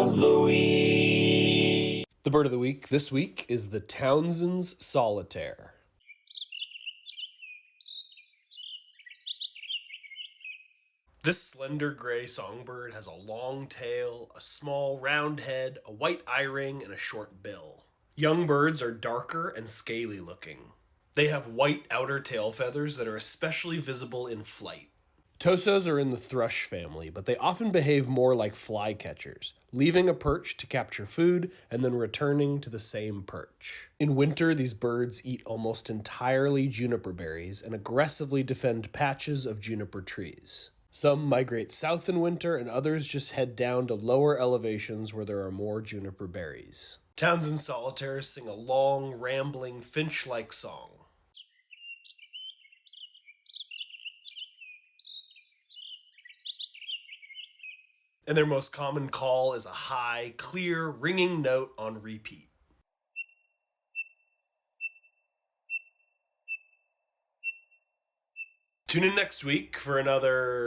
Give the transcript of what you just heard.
of the week. The bird of the week this week is the Townsend's Solitaire. This slender gray songbird has a long tail, a small round head, a white eye ring, and a short bill. Young birds are darker and scaly looking. They have white outer tail feathers that are especially visible in flight. Tosos are in the thrush family, but they often behave more like flycatchers, leaving a perch to capture food and then returning to the same perch. In winter, these birds eat almost entirely juniper berries and aggressively defend patches of juniper trees. Some migrate south in winter, and others just head down to lower elevations where there are more juniper berries. Townsend solitaires sing a long, rambling, finch-like song. And their most common call is a high, clear, ringing note on repeat. Tune in next week for another